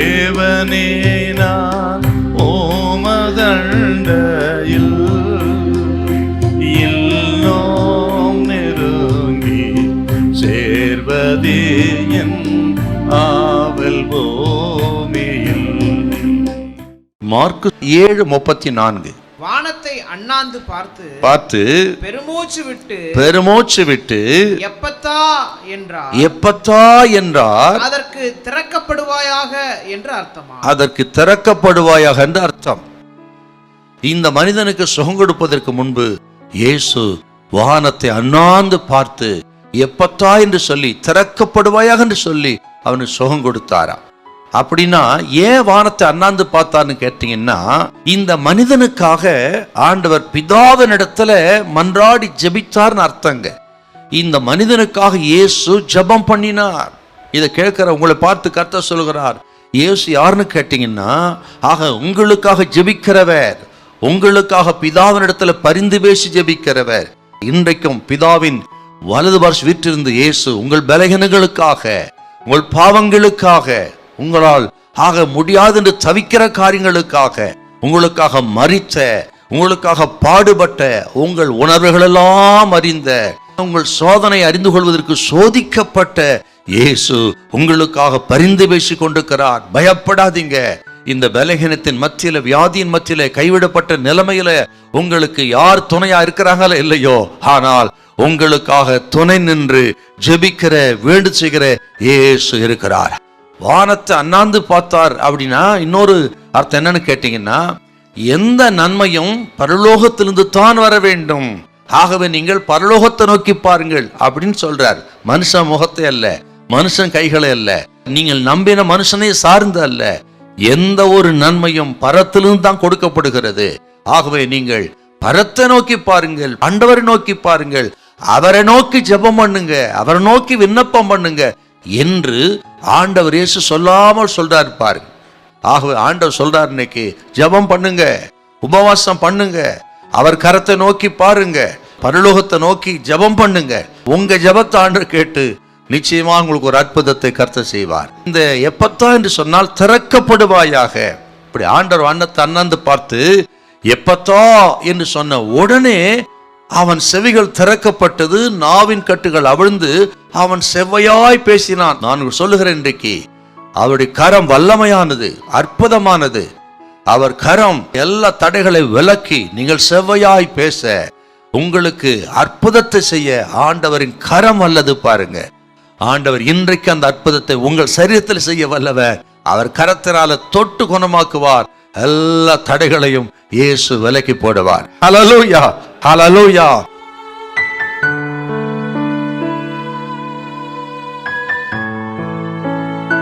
தேவனே நான் ஓமதண்டையில் இன்னும் நெருங்கி சேர்வதே என் ஆவல் பூமியில். மார்க்கு 7:34. வானத்தை அண்ணாந்து பார்த்து பெருமூச்சு விட்டு எப்பத்தா என்றார். அதற்கு திறக்கப்படுவாயாக என்று அர்த்தமா? அதற்கு திறக்கப்படுவாயாக என்று அர்த்தம். இந்த மனிதனுக்கு சுகம் கொடுப்பதற்கு முன்பு இயேசு வானத்தை அண்ணாந்து பார்த்து எப்பத்தா என்று சொல்லி திறக்கப்படுவாயாக என்று சொல்லி அவனுக்கு சுகம் கொடுத்தாரா. அப்படின்னா ஏன் வானத்தை அண்ணாந்து பார்த்தான்னு கேட்டீங்கன்னா, இந்த மனிதனுக்காக ஆண்டவர் பிதாவினிடத்துல மன்றாடி ஜெபித்தார்னு அர்த்தங்க. இந்த மனிதனுக்காக இயேசு ஜெபம் பண்ணினார். இதை கேட்கிற உங்களை பார்த்து கர்த்தர் சொல்கிறார், இயேசு யாருன்னு கேட்டீங்கன்னா, ஆக உங்களுக்காக ஜெபிக்கிறவர், உங்களுக்காக பிதாவினிடத்துல பரிந்து பேசி ஜெபிக்கிறவர். இன்றைக்கும் பிதாவின் வலது பார்ஷ் வீற்றிருந்து இயேசு உங்கள் பலகீனங்களுக்காக, உங்கள் பாவங்களுக்காக, உங்களால் ஆக முடியாது என்று தவிக்கிற காரியங்களுக்காக, உங்களுக்காக மரித்த, உங்களுக்காக பாடுபட்ட, உங்கள் உணர்வுகளெல்லாம் அறிந்த, உங்கள் சோதனை அறிந்து கொள்வதற்கு சோதிக்கப்பட்ட இயேசு உங்களுக்காக பரிந்து பேசி கொண்டிருக்கிறார். பயப்படாதீங்க. இந்த பலகீனத்தின் மத்தியில, வியாதியின் மத்தியில, கைவிடப்பட்ட நிலைமையில உங்களுக்கு யார் துணையா இருக்கிறாங்களோ இல்லையோ, ஆனால் உங்களுக்காக துணை நின்று ஜெபிக்கிற, வேண்டு செய்கிற இயேசு இருக்கிறார். வானத்தை அண்ணாந்து பார்த்தார் அப்படின்னா இன்னொரு அர்த்தம் என்னன்னு கேட்டீங்கன்னா, எந்த நன்மையும் பரலோகத்திலிருந்து தான் வர வேண்டும், ஆகவே நீங்கள் பரலோகத்தை நோக்கி பாருங்கள் அப்படின்னு சொல்றார். மனுஷன் முகத்தை அல்ல, மனுஷன் கைகளை அல்ல, நீங்கள் நம்பின மனுஷனை சார்ந்து அல்ல, எந்த ஒரு நன்மையும் பரத்திலிருந்து தான் கொடுக்கப்படுகிறது. ஆகவே நீங்கள் பரத்தை நோக்கி பாருங்கள், ஆண்டவரை நோக்கி பாருங்கள், அவரை நோக்கி ஜெபம் பண்ணுங்க, அவரை நோக்கி விண்ணப்பம் பண்ணுங்க என்று ஆண்டவர் இயேசு சொல்லாமல் சொல்றாரு பாருங்க. ஆகவே ஆண்டவர் சொல்றார், இன்னைக்கு ஜெபம் பண்ணுங்க, உபவாசம் பண்ணுங்க, அவர் கரத்தை நோக்கி பாருங்க, பரலோகத்தை நோக்கி ஜெபம் பண்ணுங்க. உங்க ஜெபத்தை ஆண்டவர் கேட்டு நிச்சயமா உங்களுக்கு ஒரு அற்புதத்தை கர்த்தர் செய்வார். இந்த எப்பத்தா என்று சொன்னால் திறக்கப்படுவாயாக. இப்படி ஆண்டவர் வானத்தை அண்ணாந்து பார்த்து எப்பத்தா என்று சொன்ன உடனே அவன் செவிகள் திறக்கப்பட்டது, நாவின் கட்டுகள் அவிழ்ந்து அவன் செவ்வையாய் பேசினான். நான் சொல்லுகிறேன், இன்றைக்கு அவருடைய கரம் வல்லமையானது, அற்புதமானது. அவர் கரம் எல்லா தடைகளை விலக்கி நீங்கள் செவ்வையாய் பேச, உங்களுக்கு அற்புதத்தை செய்ய ஆண்டவரின் கரம் அல்லது பாருங்க. ஆண்டவர் இன்றைக்கு அந்த அற்புதத்தை உங்கள் சரீரத்தில் செய்ய வல்லவர். அவர் கரத்தினால தொட்டு குணமாக்குவார். எல்லா தடைகளையும் இயேசு விலக்கி போடுவார். ஹல்லேலூயா, ஹல்லேலூயா.